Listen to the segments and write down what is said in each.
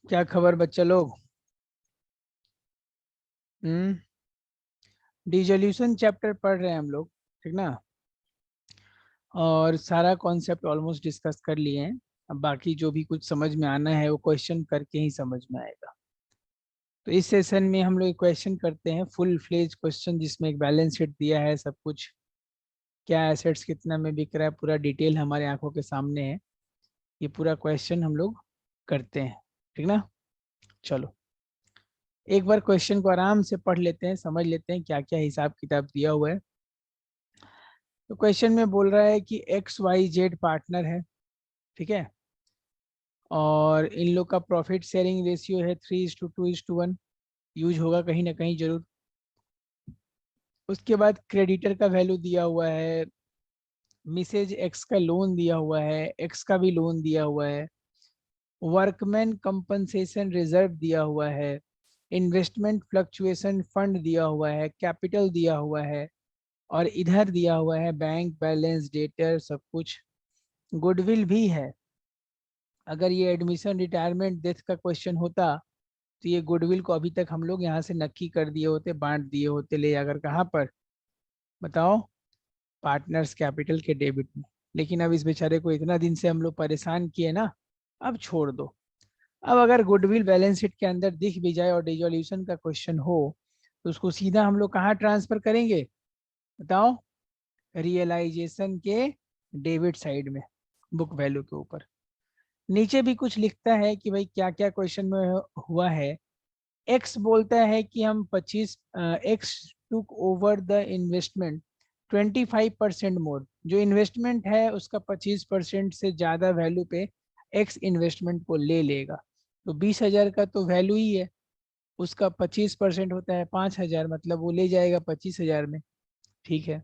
क्या खबर बच्चा लोग। हम्म। डिसोल्यूशन चैप्टर पढ़ रहे हैं हम लोग। ठीक ना। और सारा कॉन्सेप्ट ऑलमोस्ट डिस्कस कर लिए हैं। अब बाकी जो भी कुछ समझ में आना है वो क्वेश्चन करके ही समझ में आएगा। तो इस सेशन में हम लोग क्वेश्चन करते हैं, फुल फ्लेज क्वेश्चन जिसमें एक बैलेंस शीट दिया है, सब कुछ क्या एसेट्स कितना में बिक रहा है पूरा डिटेल हमारे आंखों के सामने है। ये पूरा क्वेश्चन हम लोग करते हैं। ठीक ना। चलो एक बार क्वेश्चन को आराम से पढ़ लेते हैं, समझ लेते हैं क्या क्या हिसाब किताब दिया हुआ है। तो क्वेश्चन में बोल रहा है कि एक्स वाई जेड पार्टनर है। ठीक है। और इन लोग का प्रॉफिट शेयरिंग रेशियो है 3:2:1। यूज होगा कहीं ना कहीं जरूर। उसके बाद क्रेडिटर का वैल्यू दिया हुआ है, मिसेज एक्स का लोन दिया हुआ है, एक्स का भी लोन दिया हुआ है, वर्कमैन कंपनसेशन रिजर्व दिया हुआ है, इन्वेस्टमेंट फ्लक्चुएशन फंड दिया हुआ है, कैपिटल दिया हुआ है, और इधर दिया हुआ है बैंक बैलेंस डेटर सब कुछ। गुडविल भी है। अगर ये एडमिशन रिटायरमेंट डेथ का क्वेश्चन होता तो ये गुडविल को अभी तक हम लोग यहाँ से नक्की कर दिए होते, बांट दिए होते, ले जाकर कहाँ पर बताओ, पार्टनर्स कैपिटल के डेबिट में। लेकिन अब इस बेचारे को इतना दिन से हम लोग परेशान किए ना, अब छोड़ दो। अब अगर गुडविल बैलेंस शीट के अंदर दिख भी जाए और डिसोल्यूशन का क्वेश्चन हो तो उसको सीधा हम लोग कहाँ ट्रांसफर करेंगे बताओ, रियलाइजेशन के डेबिट साइड में, बुक वैल्यू के ऊपर। नीचे भी कुछ लिखता है कि भाई क्या क्या क्वेश्चन में हुआ है। एक्स बोलता है कि हम 25, x took over the investment 25% मोर। जो इन्वेस्टमेंट है उसका 25% से ज़्यादा वैल्यू पे एक्स इन्वेस्टमेंट को ले लेगा। तो 20,000 का तो वैल्यू ही है, उसका 25% होता है 5,000, मतलब वो ले जाएगा 25,000 में। ठीक है।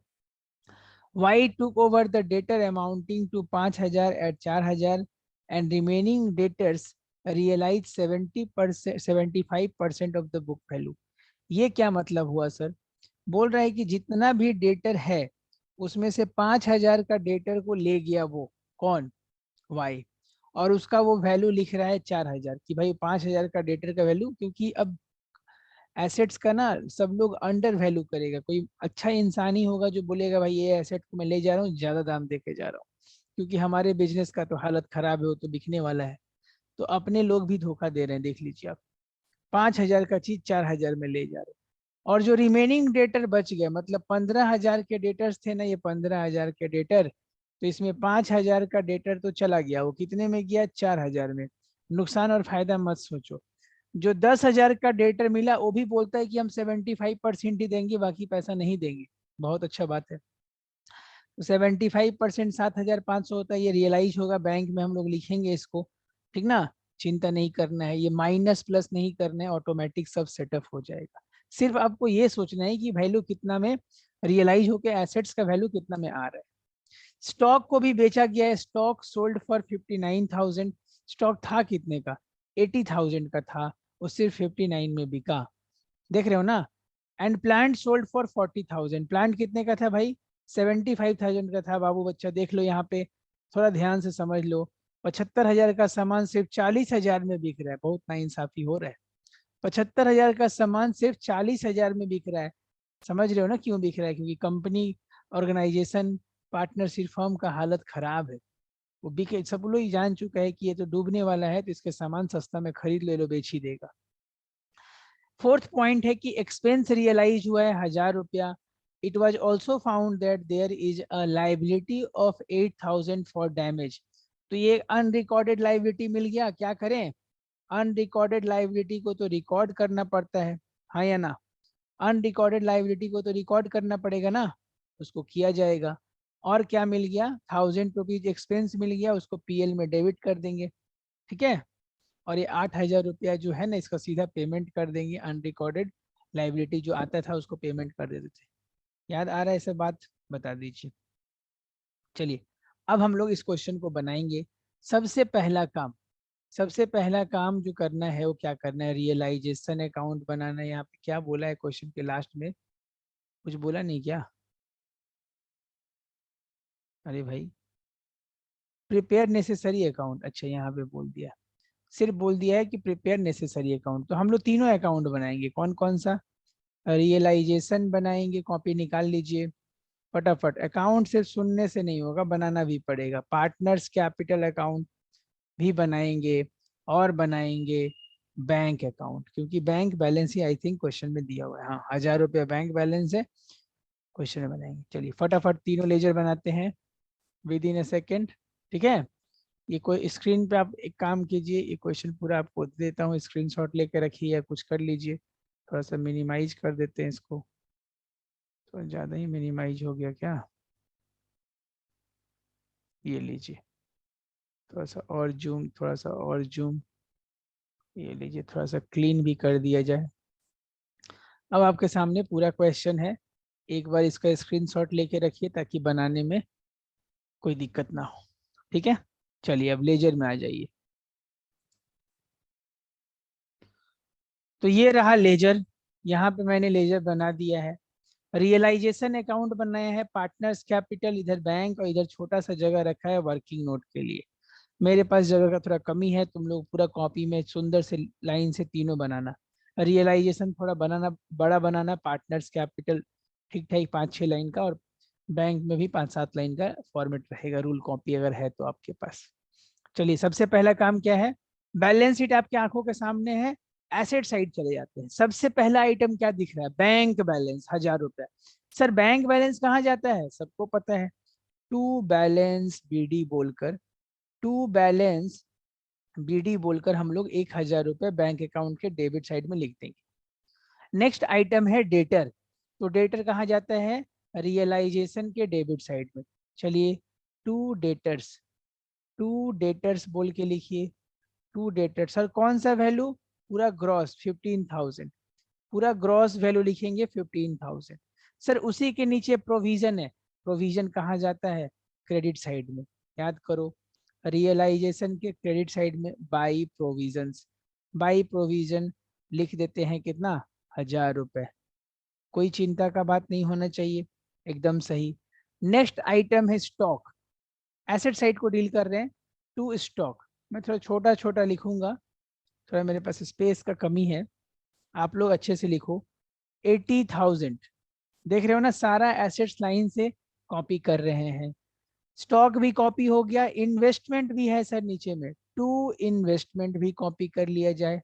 Y took over the debtor amounting to 5,000 at 4,000 and remaining debtors realise 70%, 75% of the book value. ये क्या मतलब हुआ सर? बोल रहा है कि जितना भी डेटर है उसमें से 5,000 का डेटर को ले गया वो कौन, वाई। और उसका वो वैल्यू लिख रहा है 4,000 कि भाई 5,000 का डेटर का वैल्यू, क्योंकि अब एसेट्स का ना सब लोग अंडर वैल्यू करेगा। कोई अच्छा इंसान ही होगा जो बोलेगा भाई ये एसेट को मैं ले जा रहा हूँ, ज्यादा दाम दे के जा रहा हूँ, क्योंकि हमारे बिजनेस का तो हालत खराब है, वो तो बिकने वाला है। तो अपने लोग भी धोखा दे रहे हैं, देख लीजिए आप। 5,000 का चीज 4,000 में ले जा रहे हैं। और जो रिमेनिंग डेटर बच गए, मतलब 15,000 के डेटर्स थे ना, ये 15,000 के डेटर, तो इसमें 5,000 का डेटर तो चला गया, वो कितने में गया, 4,000 में। नुकसान और फायदा मत सोचो। जो 10,000 का डेटर मिला वो भी बोलता है कि हम 75% ही देंगे, बाकी पैसा नहीं देंगे। बहुत अच्छा बात है। तो 75%, 7,500 होता है, ये रियलाइज होगा बैंक में, हम लोग लिखेंगे इसको। ठीक ना। चिंता नहीं करना है, ये माइनस प्लस नहीं करना है, ऑटोमेटिक सब सेटअप हो जाएगा। सिर्फ आपको ये सोचना है कि वैल्यू कितना में रियलाइज होकर एसेट्स का वैल्यू कितना में आ रहा है। स्टॉक को भी बेचा गया है, स्टॉक सोल्ड फॉर 59,000। स्टॉक था कितने का, 80,000 का था, वो सिर्फ 59 में बिका। देख रहे हो ना। And plant sold for 40,000। Plant कितने का था भाई, 75,000 का था। बाबू बच्चा देख लो यहाँ पे, थोड़ा ध्यान से समझ लो। 75,000 का सामान सिर्फ 40,000 में बिक रहा है, बहुत नाइंसाफी हो रहा है। 75,000 का सामान सिर्फ 40,000 में बिक रहा है। समझ रहे हो ना क्यों बिक रहा है, क्योंकि कंपनी, ऑर्गेनाइजेशन, पार्टनरशिप फर्म का हालत खराब है। वो बिके, सब लोग ही जान चुका है कि ये तो डूबने वाला है, तो इसके सामान सस्ता में खरीद ले लो, बेच ही देगा। फोर्थ पॉइंट है कि एक्सपेंस रियलाइज हुआ है 1,000 रुपया। It was also found that there is a liability of 8,000 for damage. तो ये अनरिकॉर्डेड लाइबिलिटी मिल गया, क्या करें, अनरिकॉर्डेड लाइबिलिटी को तो रिकॉर्ड करना पड़ता है, हाँ या ना। अनरिकॉर्डेड लाइबिलिटी को तो रिकॉर्ड करना पड़ेगा ना, उसको किया जाएगा। और क्या मिल गया, 1,000 रुपीज एक्सपेंस मिल गया, उसको पीएल में डेबिट कर देंगे। ठीक है। और ये 8,000 रुपया जो है ना, इसका सीधा पेमेंट कर देंगे, अनरिकॉर्डेड लाइबिलिटी जो आता था उसको पेमेंट कर देते थे। याद आ रहा है सब बात, बता दीजिए। चलिए अब हम लोग इस क्वेश्चन को बनाएंगे। सबसे पहला काम, सबसे पहला काम जो करना है वो क्या करना है, रियलाइजेशन अकाउंट बनाना है। यहाँ पे क्या बोला है क्वेश्चन के लास्ट में, कुछ बोला नहीं क्या? अरे भाई, प्रिपेयर नेसेसरी अकाउंट, अच्छा यहाँ पे बोल दिया। सिर्फ बोल दिया है कि प्रिपेयर नेसेसरी अकाउंट। तो हम लोग तीनों अकाउंट बनाएंगे। कौन कौन सा? रियलाइजेशन बनाएंगे, कॉपी निकाल लीजिए फटाफट। अकाउंट सिर्फ सुनने से नहीं होगा, बनाना भी पड़ेगा। पार्टनर्स कैपिटल अकाउंट भी बनाएंगे, और बनाएंगे बैंक अकाउंट, क्योंकि bank balance he I think question में दिया हुआ है। हाँ, 1000 रुपया बैंक बैलेंस है, क्वेश्चन में बनाएंगे। चलिए फटाफट तीनों लेजर बनाते हैं विद इन अ सेकेंड। ठीक है, ये कोई स्क्रीन पे आप एक काम कीजिए, ये क्वेश्चन पूरा आपको दे देता हूँ, स्क्रीनशॉट लेकर रखिए या कुछ कर लीजिए। थोड़ा सा मिनिमाइज कर देते हैं इसको, तो ज़्यादा ही मिनिमाइज हो गया क्या? ये लीजिए, थोड़ा सा और जूम, थोड़ा सा और जूम, ये लीजिए थोड़ा सा क्लीन भी कर दिया जाए। अब आपके सामने पूरा क्वेश्चन है, एक बार इसका स्क्रीनशॉट लेके रखिए ताकि बनाने में कोई दिक्कत ना हो। ठीक है, चलिए अब लेजर में आ जाइए। तो ये रहा लेजर, यहाँ पे मैंने लेजर बना दिया है। रियलाइजेशन अकाउंट बनाया है, पार्टनर्स कैपिटल, इधर बैंक, और इधर छोटा सा जगह रखा है वर्किंग नोट के लिए। मेरे पास जगह का थोड़ा कमी है, तुम लोग पूरा कॉपी में सुंदर से लाइन से तीनों बनाना। रियलाइजेशन थोड़ा बनाना, बड़ा बनाना। पार्टनर्स कैपिटल ठीक ठाक 5-6 लाइन का, और बैंक में भी 5-7 लाइन का फॉर्मेट रहेगा, रूल कॉपी अगर है तो आपके पास। चलिए सबसे पहला काम क्या है? बैलेंस शीट आपकी आंखों के सामने है, एसेट साइड चले जाते हैं। सबसे पहला आइटम क्या दिख रहा है? बैंक बैलेंस 1000 रुपया। सर बैंक बैलेंस कहाँ जाता है? सबको पता है, टू बैलेंस बीडी बोलकर, टू बैलेंस बीडी बोलकर हम लोग 1000 रुपये बैंक अकाउंट के डेबिट साइड में लिख देंगे। नेक्स्ट आइटम है डेटर। तो डेटर कहाँ जाता है? रियलाइजेशन के डेबिट साइड में। चलिए टू डेटर्स, टू डेटर्स बोल के लिखिए। टू डेटर्स, सर कौन सा वैल्यू? पूरा ग्रॉस 15,000, पूरा ग्रॉस वैल्यू लिखेंगे 15,000। सर उसी के नीचे प्रोविजन है, प्रोविजन कहाँ जाता है? क्रेडिट साइड में। याद करो, रियलाइजेशन के क्रेडिट साइड में बाई प्रोविजंस, बाई प्रोविजन लिख देते हैं कितना? 1000 रुपये। कोई चिंता का बात नहीं होना चाहिए, एकदम सही। नेक्स्ट आइटम है स्टॉक, एसेट साइड को डील कर रहे हैं। टू स्टॉक, मैं थोड़ा छोटा छोटा लिखूंगा, थोड़ा मेरे पास स्पेस का कमी है, आप लोग अच्छे से लिखो। 80,000, देख रहे हो ना, सारा एसेट्स लाइन से कॉपी कर रहे हैं। स्टॉक भी कॉपी हो गया, इन्वेस्टमेंट भी है सर नीचे में, टू इन्वेस्टमेंट भी कॉपी कर लिया जाए,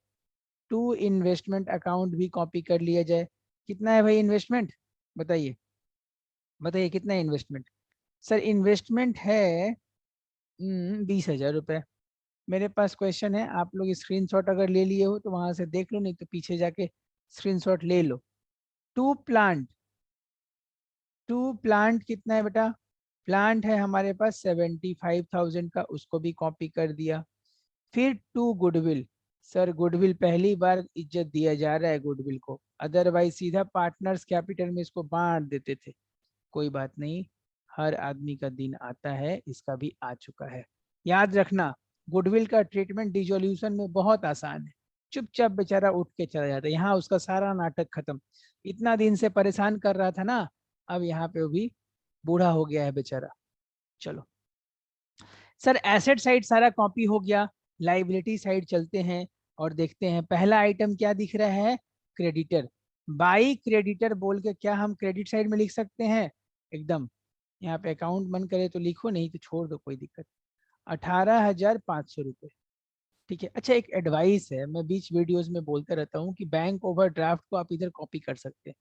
टू इन्वेस्टमेंट अकाउंट भी कॉपी कर लिया जाए। कितना है भाई इन्वेस्टमेंट? बताइए, बताइए कितना है इन्वेस्टमेंट? सर इन्वेस्टमेंट है 20,000 रुपये। मेरे पास क्वेश्चन है, आप लोग स्क्रीनशॉट अगर ले लिए हो तो वहां से देख लो, नहीं तो पीछे जाके स्क्रीनशॉट ले लो। टू प्लांट, टू प्लांट कितना है बेटा? प्लांट है हमारे पास 75,000 का, उसको भी कॉपी कर दिया। फिर टू गुडविल, सर गुडविल पहली बार इज्जत दिया जा रहा है गुडविल को, अदरवाइज सीधा पार्टनर्स कैपिटल में इसको बांट देते थे। कोई बात नहीं, हर आदमी का दिन आता है, इसका भी आ चुका है। याद रखना, गुडविल का ट्रीटमेंट डिसोल्यूशन में बहुत आसान है, चुपचाप बेचारा उठ के चला जाता है, यहाँ उसका सारा नाटक खत्म। इतना दिन से परेशान कर रहा था ना, अब यहाँ पे वो भी बूढ़ा हो गया है बेचारा। चलो सर, एसेट साइड सारा कॉपी हो गया, लाइबिलिटी साइड चलते हैं और देखते हैं पहला आइटम क्या दिख रहा है? क्रेडिटर। बाई क्रेडिटर बोल के क्या हम क्रेडिट साइड में लिख सकते हैं? एकदम, यहाँ पे अकाउंट बंद करे तो लिखो, नहीं तो छोड़ दो, कोई दिक्कत। 18,500 रुपये। ठीक है, अच्छा एक एडवाइस है, मैं बीच वीडियोस में बोलते रहता हूँ कि बैंक ओवरड्राफ्ट को आप इधर कॉपी कर सकते हैं,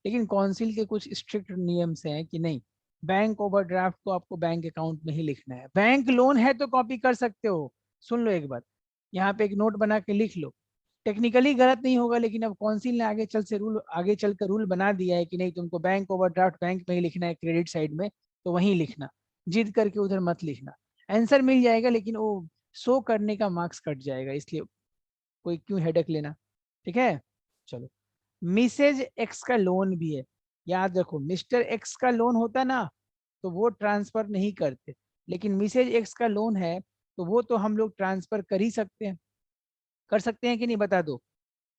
लेकिन काउंसिल के कुछ स्ट्रिक्ट नियम्स हैं कि नहीं, बैंक ओवरड्राफ्ट को आपको बैंक अकाउंट में ही लिखना है। बैंक लोन है तो कॉपी कर सकते हो, सुन लो एक बार, यहाँ पे एक नोट बना के लिख लो। टेक्निकली गलत नहीं होगा, लेकिन अब काउंसिल ने आगे चल कर रूल बना दिया है कि नहीं, तुमको बैंक ओवरड्राफ्ट बैंक में ही लिखना है, क्रेडिट साइड में, तो वहीं लिखना, जिद करके उधर मत लिखना। आंसर मिल जाएगा लेकिन वो शो करने का मार्क्स कट जाएगा, इसलिए कोई क्यों हेडेक लेना। ठीक है, चलो। मिसेज एक्स का लोन भी है, याद रखो, मिस्टर एक्स का लोन होता ना तो वो ट्रांसफर नहीं करते, लेकिन मिसेज एक्स का लोन है तो वो तो हम लोग ट्रांसफर कर ही सकते हैं, कर सकते हैं कि नहीं, बता दो।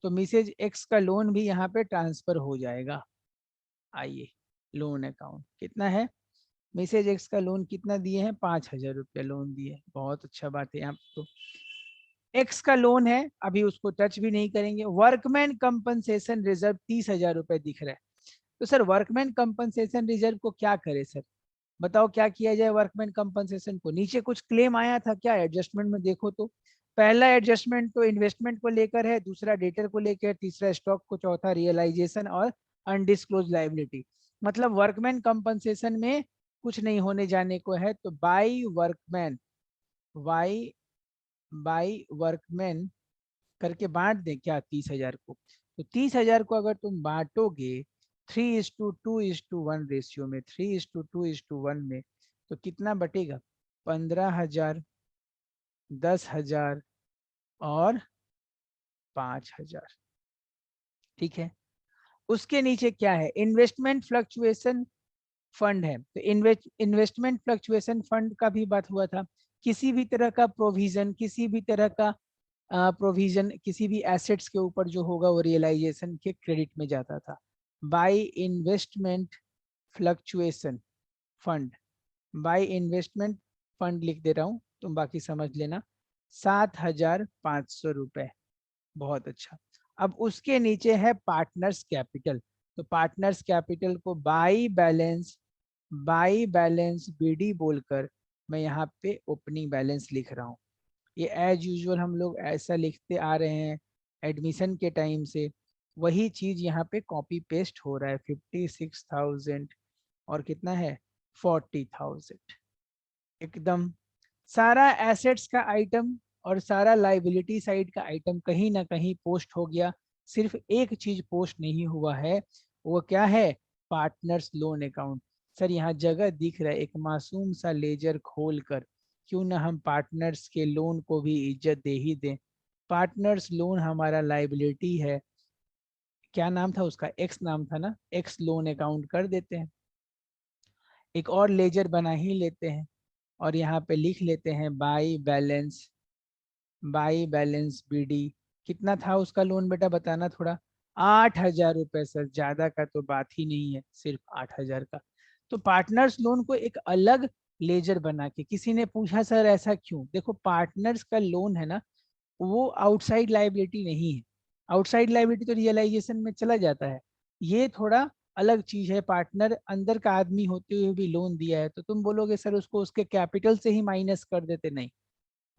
तो मिसेज एक्स का लोन भी यहाँ पे ट्रांसफर हो जाएगा। आइए, लोन अकाउंट कितना है? मिसेज एक्स का लोन कितना दिए हैं? 5,000 रुपया लोन दिए, बहुत अच्छा बात है यहाँ तो। एक्स का लोन है, अभी उसको टच भी नहीं करेंगे। वर्कमैन कंपनसेशन रिजर्व 30,000 रुपए दिख रहा है। तो सर वर्कमैन कंपनसेशन रिजर्व को क्या करे सर, बताओ क्या किया जाए वर्कमैन कंपनसेशन को। नीचे कुछ क्लेम आया था क्या एडजस्टमेंट में, देखो तो पहला एडजस्टमेंट तो इन्वेस्टमेंट को लेकर है, दूसरा डेटर को लेकर, तीसरा स्टॉक को, चौथा रियलाइजेशन और अनडिस्क्लोज लाइबिलिटी। मतलब वर्कमैन कंपनसेशन में कुछ नहीं होने जाने को है। तो बाई वर्कमैन, बाई वर्कमैन करके बांट दें क्या 30,000 को। तो 30,000 को अगर तुम बांटोगे 3:2:1 रेशियो में, 3:2:1 में, तो कितना बटेगा, 15,000, 10,000 और 5,000। ठीक है। उसके नीचे क्या है, इन्वेस्टमेंट फ्लक्चुएशन फंड है। तो इन्वेस्टमेंट फ्लक्चुएशन फंड का भी बात हुआ था। किसी भी तरह का प्रोविजन, किसी भी तरह का प्रोविजन किसी भी एसेट्स के ऊपर जो होगा वो रियलाइजेशन के क्रेडिट में जाता था। By investment fluctuation fund, by investment fund लिख दे रहा हूँ, तुम बाकी समझ लेना। 7,500 रुपए, बहुत अच्छा। अब उसके नीचे है पार्टनर्स कैपिटल। तो पार्टनर्स कैपिटल को बाई बैलेंस बीडी बोलकर मैं यहाँ पे ओपनिंग बैलेंस लिख रहा हूँ। ये एज यूजुअल हम लोग ऐसा लिखते आ रहे हैं एडमिशन के टाइम से, वही चीज यहाँ पे कॉपी पेस्ट हो रहा है। 56,000 और कितना है 40,000। एकदम सारा एसेट्स का आइटम और सारा लाइबिलिटी साइड का आइटम कहीं ना कहीं पोस्ट हो गया। सिर्फ एक चीज पोस्ट नहीं हुआ है, वो क्या है, पार्टनर्स लोन अकाउंट। सर यहाँ जगह दिख रहा है, एक मासूम सा लेजर खोल कर क्यों ना हम पार्टनर्स के लोन को भी इज्जत दे ही दें। पार्टनर्स लोन हमारा लाइबिलिटी है, क्या नाम था उसका, एक्स नाम था ना, एक्स लोन अकाउंट कर देते हैं। एक और लेजर बना ही लेते हैं और यहाँ पे लिख लेते हैं बाई बैलेंस बीडी। कितना था उसका लोन बेटा बताना थोड़ा। 8,000 रुपए सर, ज्यादा का तो बात ही नहीं है, सिर्फ 8,000 का। तो पार्टनर्स लोन को एक अलग लेजर बना के, किसी ने पूछा सर ऐसा क्यों, देखो पार्टनर्स का लोन है ना, वो आउटसाइड लाइबिलिटी नहीं है। आउटसाइड लाइबिलिटी तो रियलाइजेशन में चला जाता है, ये थोड़ा अलग चीज है। पार्टनर अंदर का आदमी होते हुए भी लोन दिया है, तो तुम बोलोगे सर उसको उसके कैपिटल से ही माइनस कर देते, नहीं,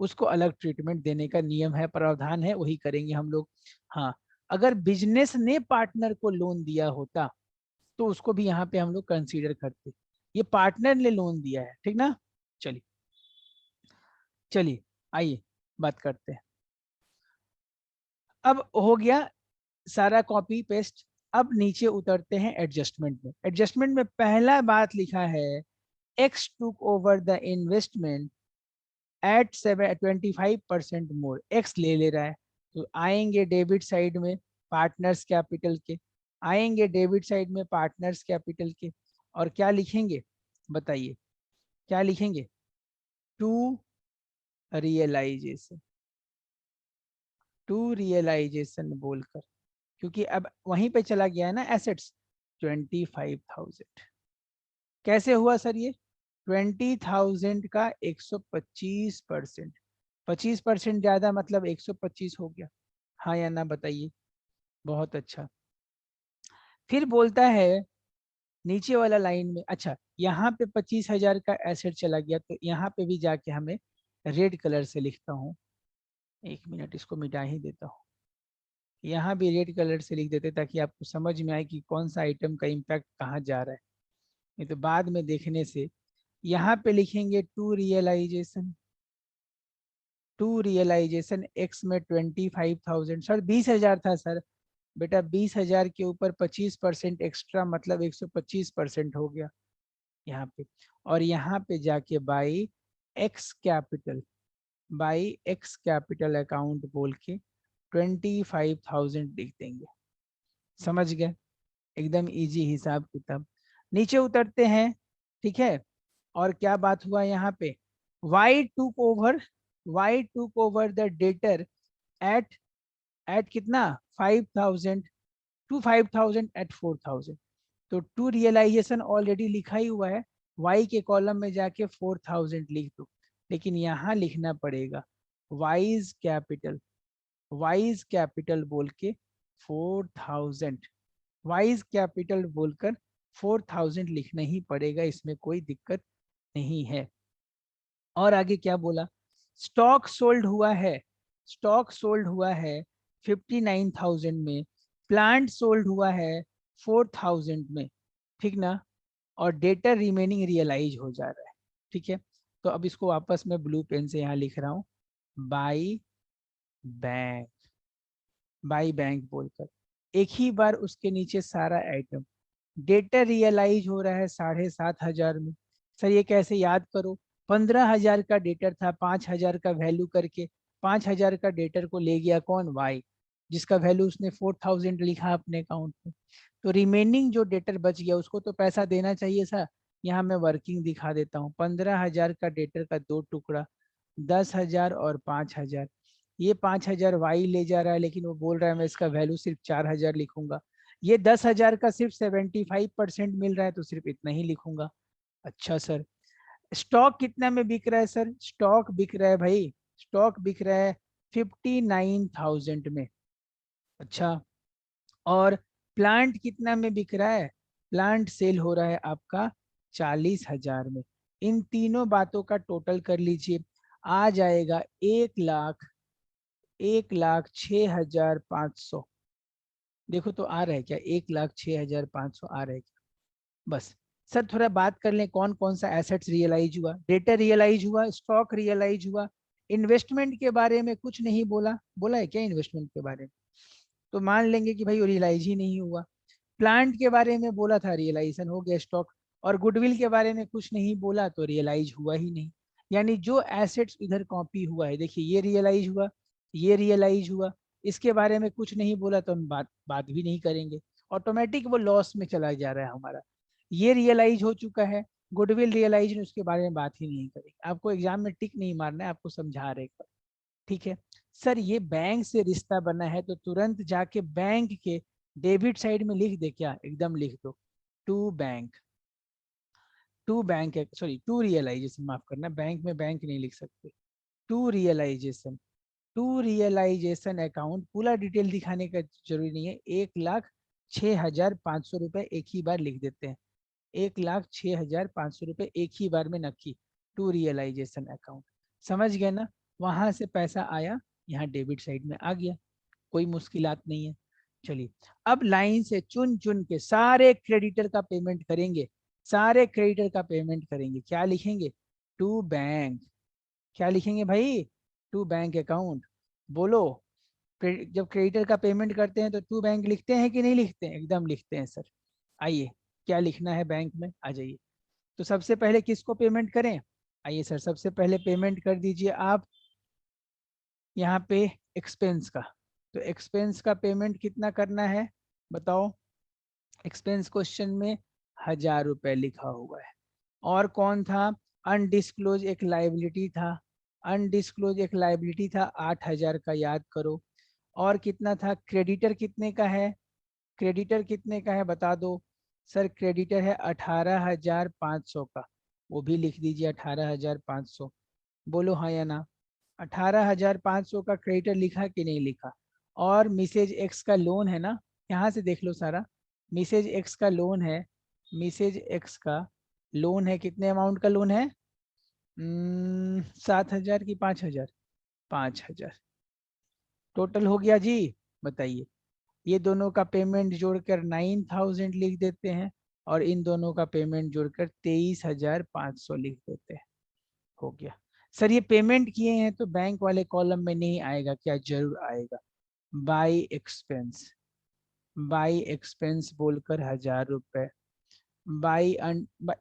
उसको अलग ट्रीटमेंट देने का नियम है, प्रावधान है, वही करेंगे हम लोग। हाँ, अगर बिजनेस ने पार्टनर को लोन दिया होता तो उसको भी यहाँ पे हम लोग कंसीडर करते। ये पार्टनर ने लोन दिया है, ठीक ना। चलिए चलिए आइए बात करते हैं। अब हो गया सारा कॉपी पेस्ट। अब नीचे उतरते हैं एडजस्टमेंट में। एडजस्टमेंट में पहला बात लिखा है, एक्स टूक over the investment at 25% more. X ले रहा है, तो आएंगे डेबिट साइड में पार्टनर्स कैपिटल के, आएंगे डेबिट साइड में पार्टनर्स कैपिटल के, और क्या लिखेंगे बताइए, क्या लिखेंगे, टू रियलाइजेशन, टू रियलाइजेशन बोलकर, क्योंकि अब वहीं पे चला गया है ना एसेट्स। 25,000 कैसे हुआ सर ये, 20,000 का 125%, 25% ज्यादा मतलब 125 हो गया, हाँ या ना बताइए। बहुत अच्छा। फिर बोलता है नीचे वाला लाइन में, अच्छा यहाँ पे 25,000 का एसेट चला गया, तो यहाँ पे भी जाके हमें रेड कलर से लिखता हूँ, एक मिनट इसको मिटा ही देता हूँ। यहाँ भी रेड कलर से लिख देते ताकि आपको समझ में आए कि कौन सा आइटम का इम्पैक्ट कहाँ जा रहा है, नहीं तो बाद में देखने से। यहाँ पे लिखेंगे टू रियलाइजेशन एक्स में 25,000, सर 20,000 था सर, बेटा 20,000 के ऊपर 25% एक्स्ट्रा मतलब 125% हो गया यहाँ पे। और यहाँ पे जाके बाई एक्स कैपिटल अकाउंट बोल के 25,000 लिख देंगे। समझ गए, एकदम इजी हिसाब किताब। नीचे उतरते हैं, ठीक है। और क्या बात हुआ यहाँ पे, Y took over the debtor at at कितना 5,000 टू 5,000 एट 4,000। तो टू रियलाइजेशन ऑलरेडी लिखा ही हुआ है, वाई के कॉलम में जाके 4,000 लिख दो, लेकिन यहाँ लिखना पड़ेगा वाइज कैपिटल, वाइज कैपिटल बोल के 4000, वाइज कैपिटल बोलकर 4000 लिखना ही पड़ेगा, इसमें कोई दिक्कत नहीं है। और आगे क्या बोला, स्टॉक सोल्ड हुआ है, स्टॉक सोल्ड हुआ है 59,000 में, प्लांट सोल्ड हुआ है 4000 में, ठीक ना, और डेटर रिमेनिंग रियलाइज हो जा रहा है, ठीक है। तो अब इसको वापस मैं ब्लू पेन से यहाँ लिख रहा हूँ, बाई बैंक, बाई बैंक बोलकर एक ही बार उसके नीचे सारा आइटम, डेटर रियलाइज हो रहा है 7,500 में। सर ये कैसे, याद करो 15,000 का डेटर था, 5,000 का वैल्यू करके 5,000 का डेटर को ले गया कौन, वाई, जिसका वैल्यू उसने 4000 लिखा अपने अकाउंट में। तो रिमेनिंग जो डेटर बच गया उसको तो पैसा देना चाहिए था। यहाँ मैं वर्किंग दिखा देता हूँ, 15,000 का डेटर का 2 टुकड़ा, 10,000 और 5,000, ये 5,000 वाई ले जा रहा है, लेकिन वो बोल रहा है मैं इसका वैल्यू सिर्फ 4,000 लिखूंगा। ये 10,000 का सिर्फ 75% मिल रहा है, तो सिर्फ इतना ही लिखूंगा। अच्छा सर, स्टॉक कितना में बिक रहा है सर, स्टॉक बिक रहा है भाई, स्टॉक बिक रहा है 59,000 में। अच्छा, और प्लांट कितना में बिक रहा है, प्लांट सेल हो रहा है आपका 40,000 में। इन तीनों बातों का टोटल कर लीजिए, आ जाएगा 1,06,500। देखो तो आ रहा है क्या, 1,06,500 आ रहा है क्या। बस सर थोड़ा बात कर लें, कौन कौन सा एसेट्स रियलाइज हुआ, डेटा रियलाइज हुआ, स्टॉक रियलाइज हुआ, इन्वेस्टमेंट के बारे में कुछ नहीं बोला, बोला है क्या इन्वेस्टमेंट के बारे में, तो मान लेंगे कि भाई वो रियलाइज ही नहीं हुआ। प्लांट के बारे में बोला था, रियलाइजेशन हो गया स्टॉक, और गुडविल के बारे में कुछ नहीं बोला तो रियलाइज हुआ ही नहीं। यानी जो एसेट्स इधर कॉपी हुआ है, देखिए ये रियलाइज हुआ, ये रियलाइज हुआ, इसके बारे में कुछ नहीं बोला तो हम बात भी नहीं करेंगे, ऑटोमेटिक वो लॉस में चला जा रहा है हमारा। ये रियलाइज हो चुका है, गुडविल रियलाइज नहीं, उसके बारे में बात ही नहीं करेंगे। आपको एग्जाम में टिक नहीं मारना है, आपको समझा रहे, ठीक है। सर ये बैंक से रिश्ता बना है तो तुरंत जाके बैंक के डेबिट साइड में लिख दे क्या, एकदम लिख दो, to bank, to bank, sorry to realisation, माफ करना, बैंक में बैंक नहीं लिख सकते, to realisation, to realisation account, पूरा डिटेल दिखाने का जरूरी नहीं है, 1,06,500 रुपए एक ही बार लिख देते हैं, 1,06,500 रुपए एक ही बार में नक्की, टू रियलाइजेशन अकाउंट, समझ गए ना। वहां से पैसा आया, यहाँ डेबिट साइड में आ गया, कोई मुश्किलात नहीं है। चलिए अब लाइन से चुन चुन के सारे क्रेडिटर का पेमेंट करेंगे, सारे क्रेडिटर का पेमेंट करेंगे, क्या लिखेंगे, टू बैंक, क्या लिखेंगे भाई, टू बैंक अकाउंट, बोलो। जब क्रेडिटर का पेमेंट करते हैं तो टू बैंक लिखते हैं कि नहीं लिखते हैं, एकदम लिखते हैं सर। आइए क्या लिखना है बैंक में, आ जाइए। तो सबसे पहले किसको पेमेंट करें, आइए सर सबसे पहले पेमेंट कर दीजिए आप यहाँ पे एक्सपेंस का। तो एक्सपेंस का पेमेंट कितना करना है बताओ, एक्सपेंस क्वेश्चन में 1,000 रुपए लिखा हुआ है। और कौन था, अनडिस्क्लोज एक लाइबिलिटी था, अनडिस्क्लोज एक लाइबिलिटी था 8,000 का, याद करो। और कितना था, क्रेडिटर कितने का है, क्रेडिटर कितने का है बता दो, सर क्रेडिटर है 18,500 का, वो भी लिख दीजिए 18,500, बोलो हाँ या ना। 18,500 का क्रेडिटर लिखा कि नहीं लिखा। और मिसेज एक्स का लोन है ना, यहाँ से देख लो सारा, मिसेज एक्स का लोन है, मिसेज एक्स का लोन है, कितने अमाउंट का लोन है, 7,000 की 5,000, 5,000 टोटल हो गया जी, बताइए। ये दोनों का पेमेंट जोड़कर 9,000 लिख देते हैं, और इन दोनों का पेमेंट जोड़कर 23,500 लिख देते हैं, हो गया। सर ये पेमेंट किए हैं तो बैंक वाले कॉलम में नहीं आएगा क्या, जरूर आएगा, बाई एक्सपेंस, बाई एक्सपेंस बोलकर 1,000 रुपए, बाई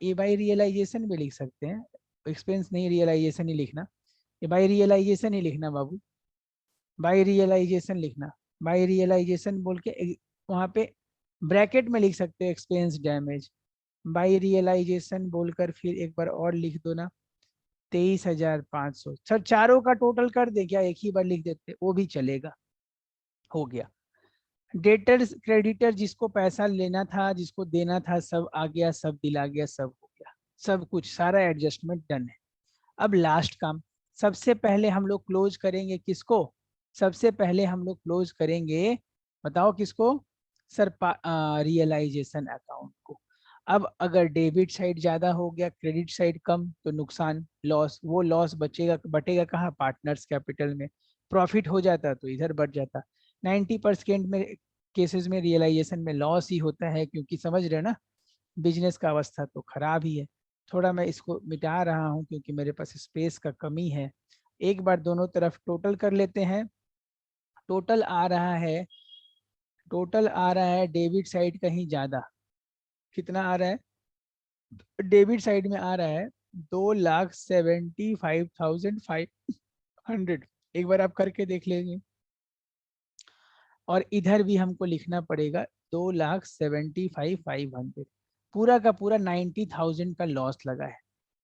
ये बाई रियलाइजेशन भी लिख सकते हैं, एक्सपेंस नहीं रियलाइजेशन ही लिखना, ये बाई रियलाइजेशन ही लिखना बाबू, बाई रियलाइजेशन लिखना, बाई रियलाइजेशन बोल के वहाँ पे ब्रैकेट में लिख सकते हो एक्सपेंस डैमेज, बाई रियलाइजेशन बोलकर फिर एक बार और लिख दो ना, 23,500। सर चारों का टोटल कर दे क्या, एक ही बार लिख देते वो भी चलेगा, हो गया। डेटर क्रेडिटर जिसको पैसा लेना था, जिसको देना था, सब आ गया, सब दिला गया, सब हो गया, सब कुछ सारा एडजस्टमेंट डन है। अब लास्ट काम, सबसे पहले हम लोग क्लोज करेंगे किसको? सबसे पहले हम लोग क्लोज करेंगे, बताओ किसको? सर रियलाइजेशन अकाउंट को। अब अगर डेबिट साइड ज्यादा हो गया, क्रेडिट साइड कम, तो नुकसान, लॉस। वो लॉस बचेगा, बटेगा कहाँ? पार्टनर्स कैपिटल में। प्रॉफिट हो जाता तो इधर बढ़ जाता। 90% में केसेस में रियलाइजेशन में लॉस ही होता है, क्योंकि समझ रहे हैं ना, बिजनेस का अवस्था तो खराब ही है। थोड़ा मैं इसको मिटा रहा हूँ क्योंकि मेरे पास स्पेस का कमी है। एक बार दोनों तरफ टोटल कर लेते हैं। टोटल आ रहा है, टोटल आ रहा है डेबिट साइड कहीं ज्यादा। कितना आ रहा है? डेबिट साइड में आ रहा है 2,75,500। एक बार आप करके देख लेंगे। और इधर भी हमको लिखना पड़ेगा 2,75,500। पूरा का पूरा 90,000 का लॉस लगा है,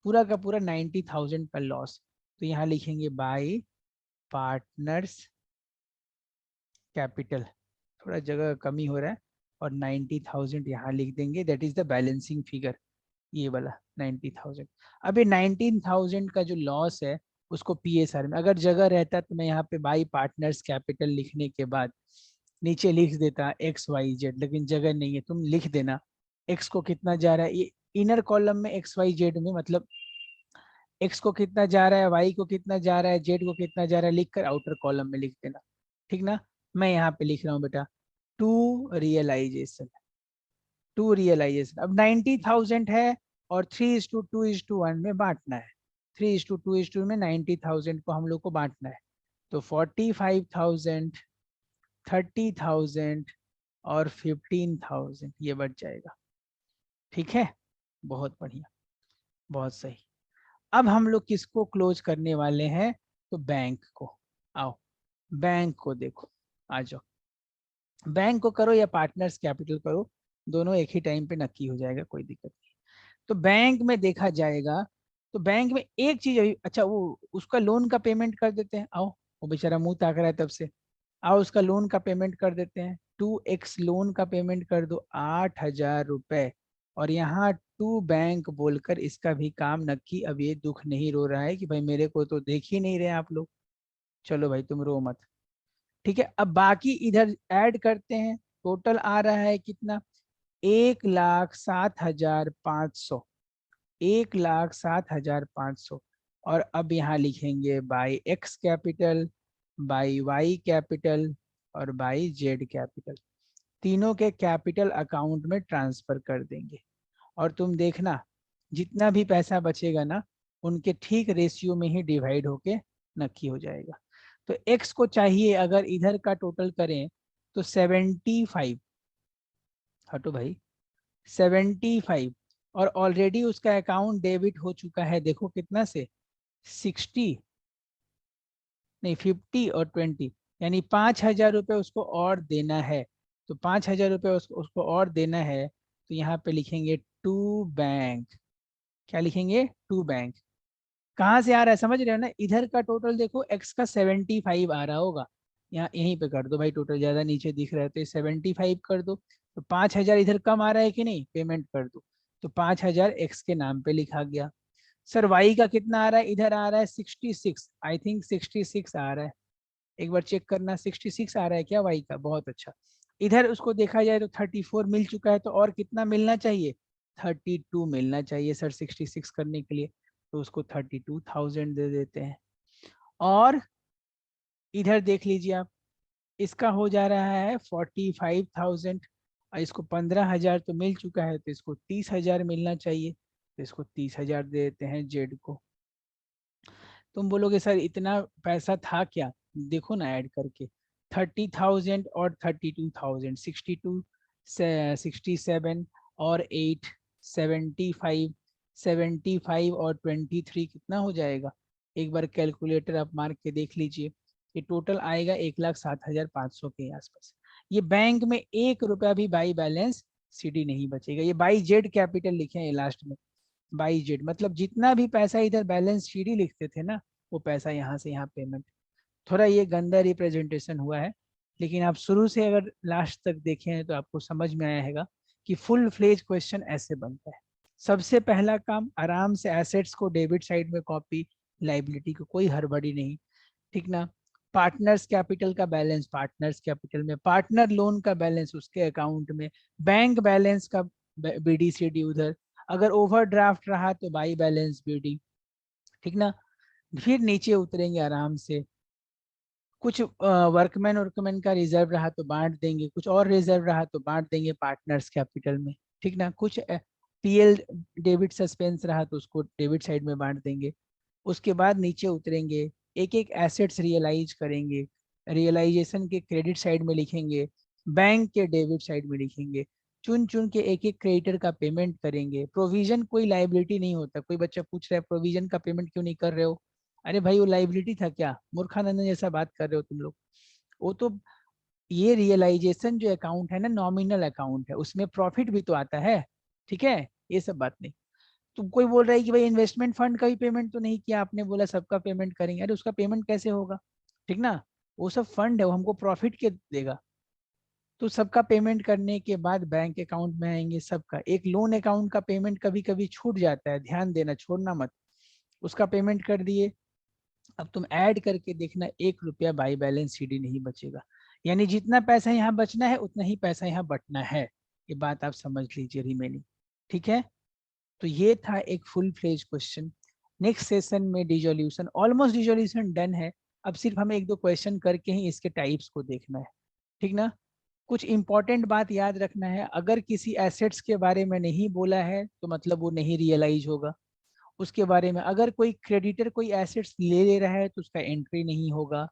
पूरा का पूरा 90,000 का लॉस। तो यहाँ लिखेंगे बाय पार्टनर्स कैपिटल। थोड़ा जगह कमी हो रहा है, और 90,000 यहाँ लिख देंगे, that is the balancing figure, ये वाला 90,000। अब ये 19,000 का जो लॉस है उसको पीएसआर में, अगर जगह रहता तो मैं यहाँ पे बाई पार्टनर्स कैपिटल लिखने के बाद नीचे लिख देता एक्स वाई जेड, लेकिन जगह नहीं है। तुम लिख देना एक्स को कितना जा रहा है, ये इनर कॉलम में एक्स वाई जेड में, मतलब एक्स को कितना जा रहा है, वाई को कितना जा रहा है, जेड को कितना जा रहा है, लिख कर आउटर कॉलम में लिख देना। ठीक ना? मैं यहाँ पे लिख रहा हूँ बेटा टू रियलाइजेशन, टू रियलाइजेशन। अब 90,000 है और 3:2:1 में बांटना है। 3:2:2 में 90,000 को हम लोग को बांटना है। तो 45,000, 30,000 और 15,000 ये बच जाएगा। ठीक है, बहुत बढ़िया, बहुत सही। अब हम लोग किसको क्लोज करने वाले हैं? तो बैंक को। आओ बैंक को देखो, आ जाओ। बैंक को करो या पार्टनर्स कैपिटल करो, दोनों एक ही टाइम पे नक्की हो जाएगा, कोई दिक्कत नहीं। तो बैंक में देखा जाएगा, तो बैंक में एक चीज अभी, अच्छा वो उसका लोन का पेमेंट कर देते हैं। आओ, वो बेचारा मुंह ताक रहा है तब से। आओ उसका लोन का पेमेंट कर देते हैं। 2x लोन का पेमेंट कर दो, 8,000 रुपए। और यहाँ टू बैंक बोलकर इसका भी काम नक्की। अब ये दुख नहीं रो रहा है कि भाई मेरे को तो देख ही नहीं रहे आप लोग। चलो भाई तुम रो मत। ठीक है, अब बाकी इधर ऐड करते हैं। टोटल आ रहा है कितना? 1,07,500, 1,07,500। और अब यहाँ लिखेंगे by X capital, by Y capital और बाई जेड कैपिटल। तीनों के कैपिटल अकाउंट में ट्रांसफर कर देंगे। और तुम देखना जितना भी पैसा बचेगा ना, उनके ठीक रेशियो में ही डिवाइड होके नक्की हो जाएगा। तो एक्स को चाहिए अगर इधर का टोटल करें तो 75, हटो भाई, 75। और ऑलरेडी उसका अकाउंट डेबिट हो चुका है, देखो कितना से, 60, नहीं 50 और 20, यानी 5,000 रुपये उसको और देना है। तो 5,000 रुपये उसको और देना है। तो यहाँ पे लिखेंगे टू बैंक। क्या लिखेंगे? To bank. कहाँ से आ रहा है समझ रहे हो ना? इधर का टोटल देखो, एक्स का 75 आ रहा होगा, यहाँ यहीं पे कर दो भाई, टोटल ज्यादा नीचे दिख रहा है तो 75 कर दो। तो 5,000 इधर कम आ रहा है कि नहीं, पेमेंट कर दो। तो 5,000 एक्स के नाम पे लिखा गया। सर वाई का कितना आ रहा है? इधर आ रहा है 66, आई थिंक 66 आ रहा है। एक बार चेक करना, 66 आ रहा है क्या वाई का? बहुत अच्छा। इधर उसको देखा जाए तो 34 मिल चुका है, तो और कितना मिलना चाहिए? 32 मिलना चाहिए सर 66 करने के लिए। तो उसको 32,000 दे देते हैं। और इधर देख लीजिए आप, इसका हो जा रहा है 45,000, और इसको 15,000 तो मिल चुका है, तो इसको 30,000 मिलना चाहिए। तो इसको 30,000 दे देते हैं जेड को। तुम बोलोगे सर इतना पैसा था क्या? देखो ना ऐड करके, 30,000 और 32,000, 62, 67 और 8, 75, 75 और 23 कितना हो जाएगा? एक बार कैलकुलेटर आप मार के देख लीजिए। ये टोटल आएगा 1,07,500 के आसपास। ये बैंक में 1 रुपया भी बाई बैलेंस सीडी नहीं बचेगा। ये बाई जेड कैपिटल लिखे हैं लास्ट में, बाई जेड, मतलब जितना भी पैसा इधर बैलेंस शीट ही लिखते थे ना, वो पैसा यहाँ से यहाँ पेमेंट। थोड़ा ये गंदा रिप्रेजेंटेशन हुआ है, लेकिन आप शुरू से अगर लास्ट तक देखे हैं तो आपको समझ में आया हैगा कि फुल फ्लेज क्वेश्चन ऐसे बनता है। सबसे पहला काम, आराम से एसेट्स को डेबिट साइड में कॉपी, लाइबिलिटी को कोई हड़बड़ी नहीं, ठीक ना। पार्टनर्स कैपिटल का बैलेंस पार्टनर्स कैपिटल में, पार्टनर लोन का बैलेंस उसके अकाउंट में, बैंक बैलेंस का बीडीसीडी उधर, अगर ओवरड्राफ्ट रहा तो बाई बैलेंस बीडी, ठीक ना। फिर नीचे उतरेंगे आराम से, कुछ वर्कमैन वर्कमैन का रिजर्व रहा तो बांट देंगे, कुछ और रिजर्व रहा तो बांट देंगे पार्टनर्स कैपिटल में, ठीक ना। कुछ पीएल डेबिट सस्पेंस रहा तो उसको डेबिट साइड में बांट देंगे। उसके बाद नीचे उतरेंगे, एक एक एसेट्स रियलाइज करेंगे, रियलाइजेशन के क्रेडिट साइड में लिखेंगे, बैंक के डेबिट साइड में लिखेंगे, चुन चुन के एक एक क्रेडिटर का पेमेंट करेंगे। प्रोविजन कोई लाइबिलिटी नहीं होता। कोई बच्चा पूछ रहा है प्रोविजन का पेमेंट क्यों नहीं कर रहे हो, अरे भाई वो लाइबिलिटी था क्या, मूर्खानंद जैसा बात कर रहे हो तुम लोग। वो तो ये रियलाइजेशन जो अकाउंट है ना, नॉमिनल अकाउंट है, उसमें प्रॉफिट भी तो आता है, ठीक है। ये सब बात नहीं। तुम कोई बोल रहा है कि भाई इन्वेस्टमेंट फंड का भी पेमेंट तो नहीं किया आपने, बोला सबका पेमेंट करेंगे, अरे उसका पेमेंट कैसे होगा, ठीक ना। वो सब फंड है, वो हमको प्रॉफिट के देगा। तो सबका पेमेंट करने के बाद बैंक अकाउंट में आएंगे सबका। एक लोन अकाउंट का पेमेंट कभी कभी छूट जाता है, ध्यान देना, छोड़ना मत। उसका पेमेंट कर दिए, अब तुम ऐड करके देखना 1 रुपया बाई बैलेंस सीडी नहीं बचेगा। यानी जितना पैसा यहाँ बचना है उतना ही पैसा यहाँ बटना है। ये बात आप समझ लीजिए रिमेनिंग, ठीक है। तो ये था एक full fledge question. Next session में डिजोल्यूशन, ऑलमोस्ट डिजोल्यूशन डन है। अब सिर्फ हमें एक दो क्वेश्चन करके ही इसके टाइप्स को देखना है, ठीक ना। कुछ इंपॉर्टेंट बात याद रखना है, अगर किसी एसेट्स के बारे में नहीं बोला है तो मतलब वो नहीं रियलाइज होगा। उसके बारे में अगर कोई क्रेडिटर कोई एसेट्स ले रहा है तो उसका एंट्री नहीं होगा।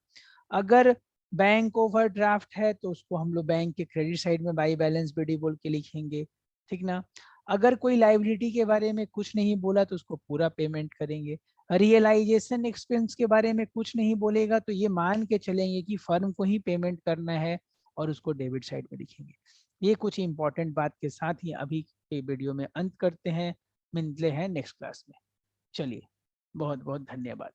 अगर बैंक ओवरड्राफ्ट है तो उसको हम लोग बैंक के क्रेडिट साइड में बाई बैलेंस बीडी बोल के लिखेंगे, ठीक ना। अगर कोई लाइबिलिटी के बारे में कुछ नहीं बोला तो उसको पूरा पेमेंट करेंगे। रियलाइजेशन एक्सपेंस के बारे में कुछ नहीं बोलेगा तो ये मान के चलेंगे कि फर्म को ही पेमेंट करना है और उसको डेबिट साइड में लिखेंगे। ये कुछ इंपॉर्टेंट बात के साथ ही अभी के वीडियो में अंत करते हैं, मिलते हैं नेक्स्ट क्लास में। चलिए, बहुत बहुत धन्यवाद।